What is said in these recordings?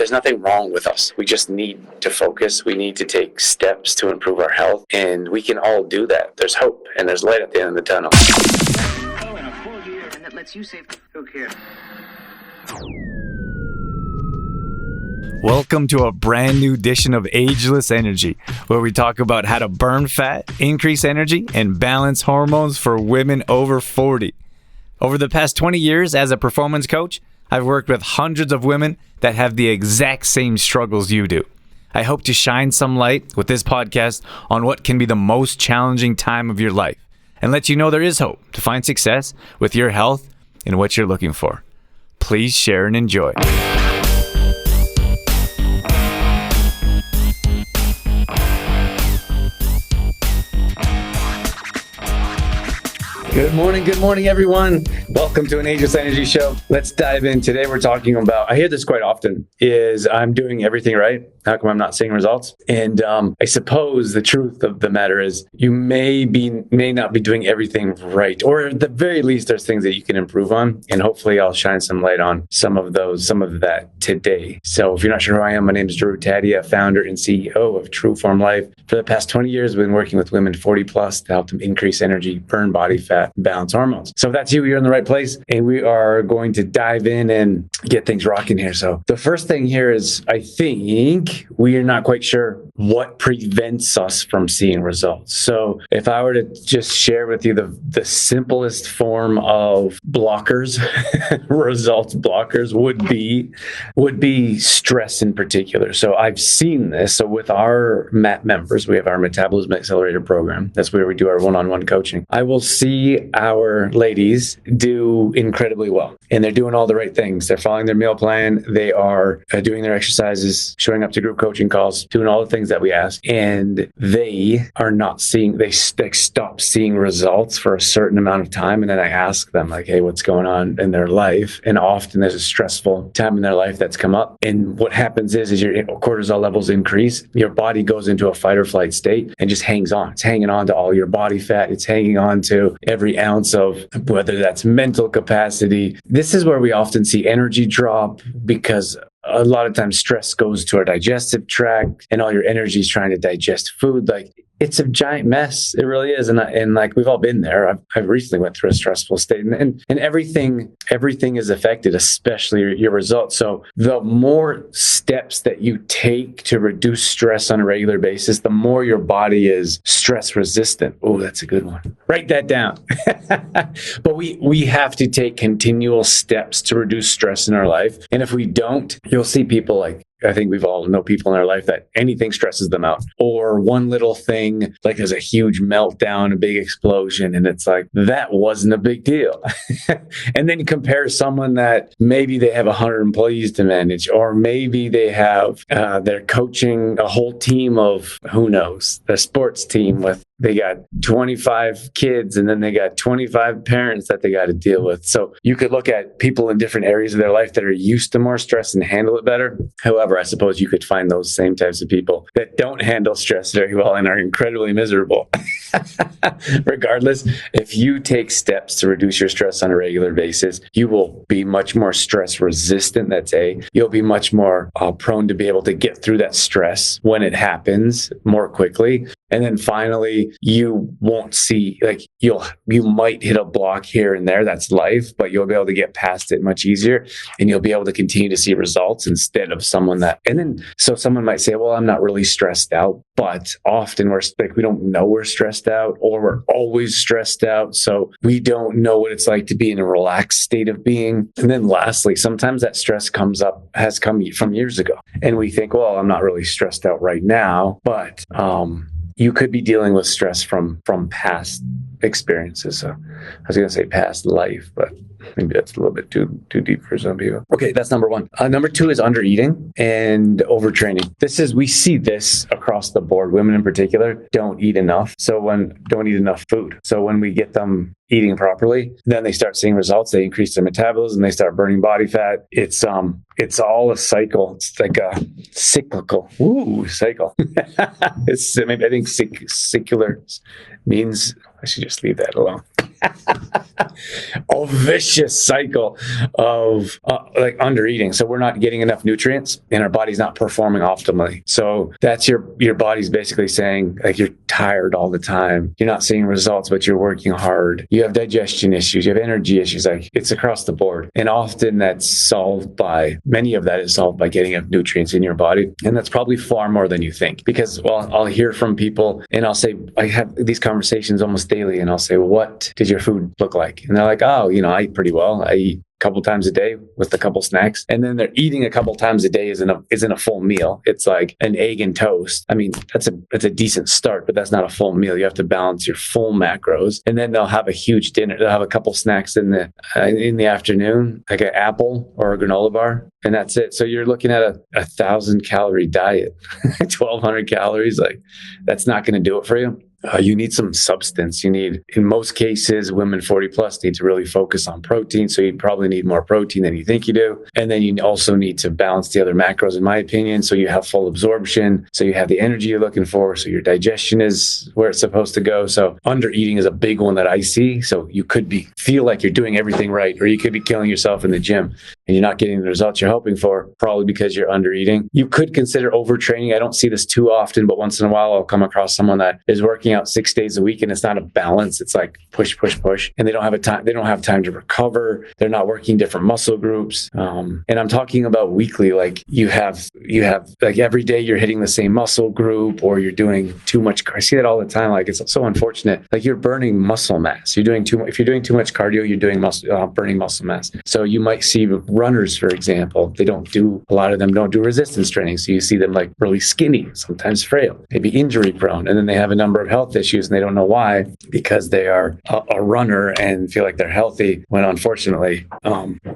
there's nothing wrong with us. We just need to focus. We need to take steps to improve our health, and we can all do that. There's hope, and there's light at the end of the tunnel. In a full year, and that lets you save. Who cares? Welcome to a brand new edition of Ageless Energy, where we talk about how to burn fat, increase energy, and balance hormones for women over 40. Over the past 20 years as a performance coach, I've worked with hundreds of women that have the exact same struggles you do. I hope to shine some light with this podcast on what can be the most challenging time of your life and let you know there is hope to find success with your health and what you're looking for. Please share and enjoy. Good morning, everyone. Welcome to an Ageless Energy Show. Let's dive in. Today we're talking about, I hear this quite often, is I'm doing everything right. How come I'm not seeing results? And I suppose the truth of the matter is you may not be doing everything right, or at the very least, there's things that you can improve on. And hopefully I'll shine some light on some of that today. So if you're not sure who I am, my name is Drew Tadia, founder and CEO of True Form Life. For the past 20 years, I've been working with women 40 plus to help them increase energy, burn body fat, balance hormones. So if that's you, you're in the right place, and we are going to dive in and get things rocking here. So the first thing here is, I think we are not quite sure what prevents us from seeing results. So if I were to just share with you the simplest form of blockers, results blockers would be stress in particular. So I've seen this. So with our MAP members, we have our Metabolism Accelerator program. That's where we do our one-on-one coaching. I will see our ladies do incredibly well, and they're doing all the right things. They're following their meal plan. They are doing their exercises, showing up to group coaching calls, doing all the things that we ask, and they are not seeing, they stop seeing results for a certain amount of time. And then I ask them, like, hey, what's going on in their life? And often there's a stressful time in their life that's come up. And what happens is your cortisol levels increase, your body goes into a fight or flight state and just hangs on. It's hanging on to all your body fat. It's hanging on to every ounce of, whether that's mental capacity. This is where we often see energy drop, because a lot of times stress goes to our digestive tract and all your energy is trying to digest food. Like, it's a giant mess. It really is. And like, we've all been there. I recently went through a stressful state, and everything is affected, especially your results. So the more steps that you take to reduce stress on a regular basis, the more your body is stress resistant. Oh, that's a good one. Write that down. But we have to take continual steps to reduce stress in our life. And if we don't, you'll see people like, I think we've all know people in our life that anything stresses them out, or one little thing, like there's a huge meltdown, a big explosion, and it's like, that wasn't a big deal. And then you compare someone that maybe they have 100 employees to manage, or maybe they have, they're coaching a whole team of, who knows, the sports team they got 25 kids, and then they got 25 parents that they got to deal with. So you could look at people in different areas of their life that are used to more stress and handle it better. However, I suppose you could find those same types of people that don't handle stress very well and are incredibly miserable. Regardless, if you take steps to reduce your stress on a regular basis, you will be much more stress resistant. You'll be much more prone to be able to get through that stress when it happens more quickly. And then finally, you won't see, like, you might hit a block here and there. That's life, but you'll be able to get past it much easier, and you'll be able to continue to see results instead of someone that, and then, so someone might say, well, I'm not really stressed out, but often we don't know we're stressed out, or we're always stressed out. So we don't know what it's like to be in a relaxed state of being. And then lastly, sometimes that stress has come from years ago, and we think, well, I'm not really stressed out right now, but, you could be dealing with stress from past experiences. So I was going to say past life, but maybe that's a little bit too deep for some people. Okay, that's number one. Number two is undereating and overtraining. We see this across the board. Women in particular don't eat enough. Don't eat enough food. So when we get them eating properly, then they start seeing results. They increase their metabolism. They start burning body fat. It's all a cycle. It's like a cyclical cycle. I think secular means, I should just leave that alone. A vicious cycle of like under eating. So we're not getting enough nutrients and our body's not performing optimally. So that's your body's basically saying like you're tired all the time. You're not seeing results, but you're working hard. You have digestion issues. You have energy issues. Like it's across the board. And often many of that is solved by getting enough nutrients in your body. And that's probably far more than you think because, well, I'll hear from people and I'll say, I have these conversations almost daily and I'll say, what did your food look like? And they're like, oh, I eat pretty well. I eat a couple times a day with a couple snacks. And then they're eating a couple times a day isn't a full meal. It's like an egg and toast. I mean, that's a decent start, but that's not a full meal. You have to balance your full macros. And then they'll have a huge dinner. They'll have a couple snacks in the afternoon, like an apple or a granola bar. And that's it. So you're looking at a 1,000-calorie diet, 1,200 calories. Like that's not going to do it for you. You need some substance. In most cases, women 40 plus need to really focus on protein. So you probably need more protein than you think you do. And then you also need to balance the other macros, in my opinion. So you have full absorption. So you have the energy you're looking for. So your digestion is where it's supposed to go. So under eating is a big one that I see. So you could feel like you're doing everything right, or you could be killing yourself in the gym and you're not getting the results you're hoping for, probably because you're under eating. You could consider overtraining. I don't see this too often, but once in a while I'll come across someone that is working out 6 days a week and it's not a balance. It's like push, and they don't have time to recover. They're not working different muscle groups. And I'm talking about weekly, like you have like every day you're hitting the same muscle group or you're doing too much. I see that all the time. Like it's so unfortunate. Like you're burning muscle mass. If you're doing too much cardio, you're doing burning muscle mass. So you might see runners, for example, a lot of them don't do resistance training. So you see them like really skinny, sometimes frail, maybe injury prone. And then they have a number of health issues and they don't know why, because they are a runner and feel like they're healthy when unfortunately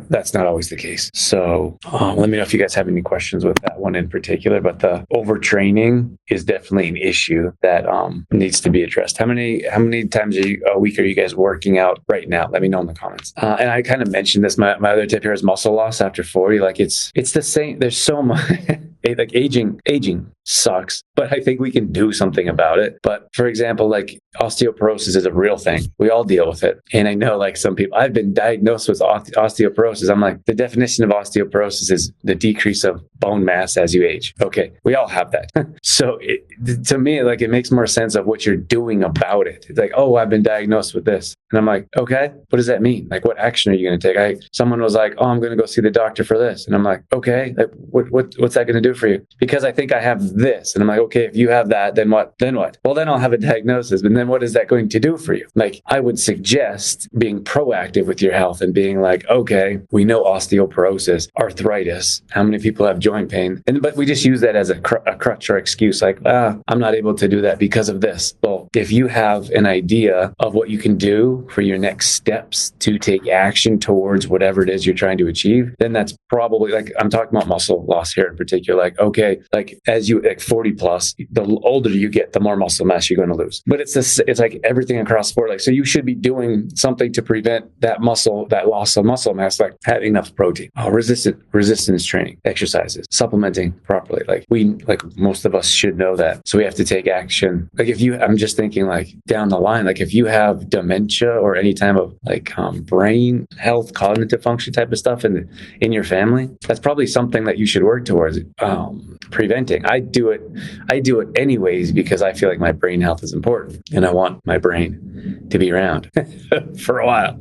that's not always the case. So let me know if you guys have any questions with that one in particular, but the overtraining is definitely an issue that needs to be addressed. How many times a week are you guys working out right now? Let me know in the comments. And I kind of mentioned this, my other tip here is muscle loss after 40. Like it's the same. There's so much like aging sucks, but I think we can do something about it. But for example, like osteoporosis is a real thing. We all deal with it. And I know like some people, I've been diagnosed with osteoporosis. I'm like, the definition of osteoporosis is the decrease of bone mass as you age. Okay, we all have that. So to me, like it makes more sense of what you're doing about it. It's like, oh, I've been diagnosed with this. And I'm like, okay, what does that mean? Like, what action are you going to take? Someone was like, oh, I'm going to go see the doctor for this. And I'm like, okay, like, what's that going to do for you? Because I think I have this. And I'm like, okay, if you have that, then what? Well, then I'll have a diagnosis. But then what is that going to do for you? Like, I would suggest being proactive with your health and being like, okay, we know osteoporosis, arthritis. How many people have joint pain? But we just use that as a crutch or excuse. Like, I'm not able to do that because of this. Well, if you have an idea of what you can do for your next steps to take action towards whatever it is you're trying to achieve, then that's probably, like, I'm talking about muscle loss here in particular. Like, okay, like as you like 40 plus, the older you get, the more muscle mass you're going to lose. But it's like everything across the board. Like, so you should be doing something to prevent that loss of muscle mass, like having enough protein, resistance training, exercises, supplementing properly. Like most of us should know that. So we have to take action. Like I'm just thinking like down the line, like if you have dementia or any type of like brain health, cognitive function type of stuff in your family, that's probably something that you should work towards preventing. I do it anyways because I feel like my brain health is important and I want my brain to be around for a while.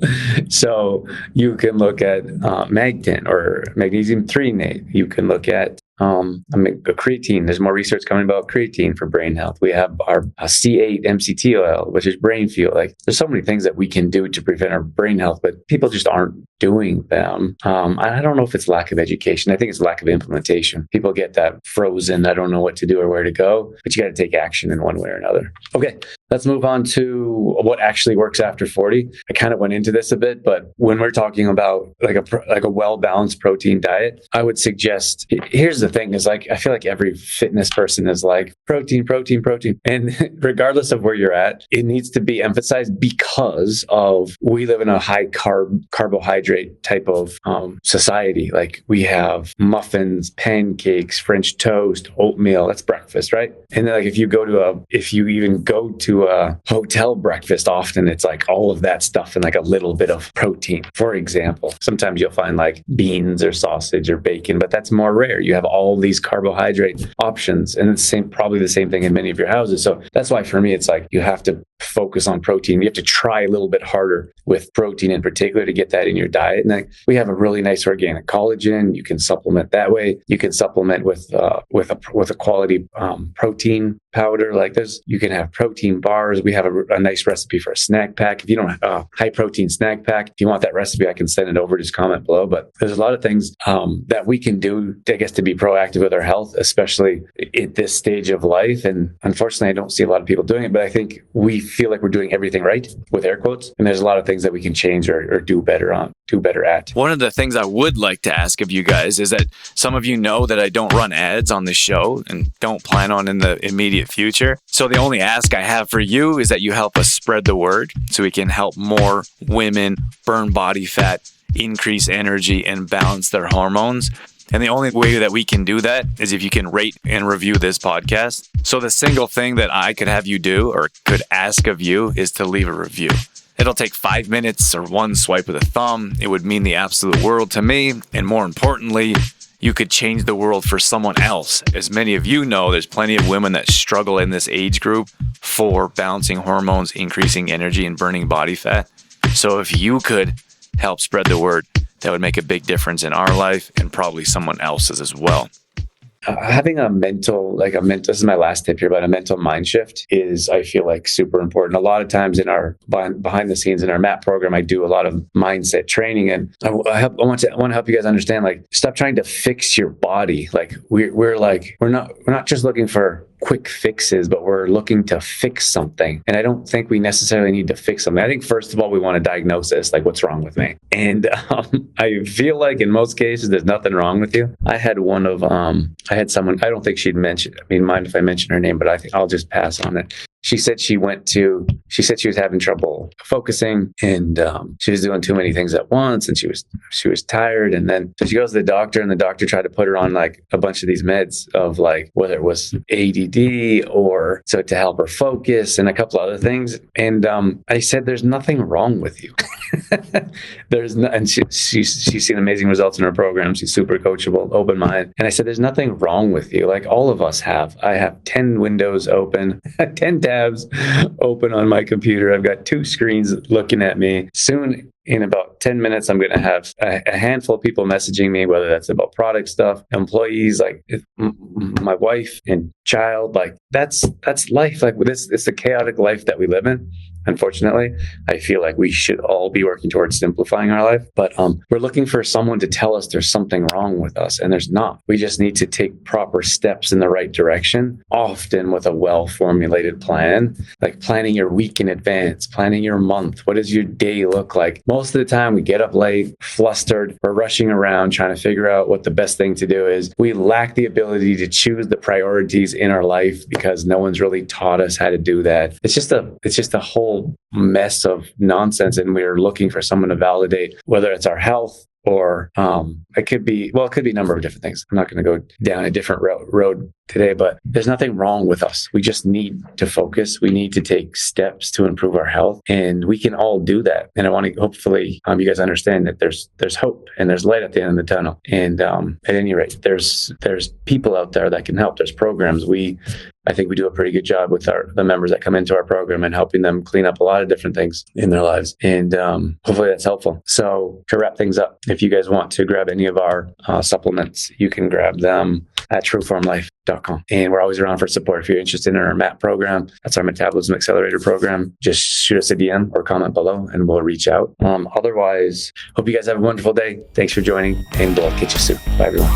So you can look at Magtin or magnesium threonate. You can look at creatine. There's more research coming about creatine for brain health. We have our C8 MCT oil, which is brain fuel. Like there's so many things that we can do to prevent our brain health, but people just aren't doing them. I don't know if it's lack of education. I think it's lack of implementation. People get that frozen. I don't know what to do or where to go, but you got to take action in one way or another. Okay, let's move on to what actually works after 40. I kind of went into this a bit, but when we're talking about like a well-balanced protein diet, I would suggest, here's the the thing is like, I feel like every fitness person is like protein, protein, protein. And regardless of where you're at, it needs to be emphasized because of we live in a high carbohydrate type of society. Like we have muffins, pancakes, French toast, oatmeal. That's breakfast, right? And then like if you even go to a hotel breakfast, often it's like all of that stuff and like a little bit of protein. For example, sometimes you'll find like beans or sausage or bacon, but that's more rare. You have all these carbohydrate options, and it's probably the same thing in many of your houses. So that's why for me, it's like you have to focus on protein. You have to try a little bit harder with protein in particular to get that in your diet. And then we have a really nice organic collagen. You can supplement that way. You can supplement with a quality protein powder. Like you can have protein bars. We have a nice recipe for a snack pack. If you don't have a high protein snack pack, if you want that recipe, I can send it over. Just comment below. But there's a lot of things that we can do, I guess, to be proactive with our health, especially at this stage of life. And unfortunately, I don't see a lot of people doing it, but I think we feel like we're doing everything right, with air quotes. And there's a lot of things that we can change or do better at. One of the things I would like to ask of you guys is that some of you know that I don't run ads on this show and don't plan on in the immediate future. So the only ask I have for you is that you help us spread the word so we can help more women burn body fat, increase energy, and balance their hormones. And the only way that we can do that is if you can rate and review this podcast. So the single thing that I could have you do or could ask of you is to leave a review. It'll take 5 minutes or one swipe of the thumb. It would mean the absolute world to me. And more importantly, you could change the world for someone else. As many of you know, there's plenty of women that struggle in this age group for balancing hormones, increasing energy, and burning body fat. So if you could help spread the word, that would make a big difference in our life and probably someone else's as well. Having a mental, this is my last tip here, but a mental mind shift is, I feel like, super important. A lot of times in our behind the scenes in our MAP program, I do a lot of mindset training, and I want to help you guys understand, like, stop trying to fix your body. Like we're not just looking for quick fixes, but we're looking to fix something. And I don't think we necessarily need to fix something. I think first of all, we want to diagnose this, like, what's wrong with me? And I feel like in most cases, there's nothing wrong with you. I had someone, I don't think she'd mind if I mention her name, but I think I'll just pass on it. She said she was having trouble focusing, and she was doing too many things at once, and she was tired. And then so she goes to the doctor, and the doctor tried to put her on like a bunch of these meds of like whether it was ADD or so to help her focus and a couple other things. And I said, "There's nothing wrong with you." And she's seen amazing results in her program. She's super coachable, open mind. And I said, "There's nothing wrong with you. Like all of us have. I have 10 windows open, 10 tabs open on my computer. I've got 2 screens looking at me. Soon, in about 10 minutes, I'm going to have a handful of people messaging me, whether that's about product stuff, employees, like my wife and child. Like that's life. Like it's a chaotic life that we live in. Unfortunately, I feel like we should all be working towards simplifying our life, but we're looking for someone to tell us there's something wrong with us, and there's not. We just need to take proper steps in the right direction, often with a well-formulated plan, like planning your week in advance, planning your month. What does your day look like? Most of the time, we get up late, flustered, we're rushing around trying to figure out what the best thing to do is. We lack the ability to choose the priorities in our life because no one's really taught us how to do that. It's just a whole mess of nonsense, and we're looking for someone to validate whether it's our health or it could be a number of different things. I'm not going to go down a different road today, but there's nothing wrong with us. We just need to focus. We need to take steps to improve our health, and we can all do that. And I want to hopefully you guys understand that there's hope and there's light at the end of the tunnel. And at any rate, there's people out there that can help. There's programs. I think we do a pretty good job with the members that come into our program and helping them clean up a lot of different things in their lives. And hopefully that's helpful. So to wrap things up, if you guys want to grab any of our supplements, you can grab them at trueformlife.com. And we're always around for support. If you're interested in our MAP program, that's our Metabolism Accelerator program, just shoot us a DM or comment below and we'll reach out. Otherwise, hope you guys have a wonderful day. Thanks for joining, and we'll catch you soon. Bye, everyone.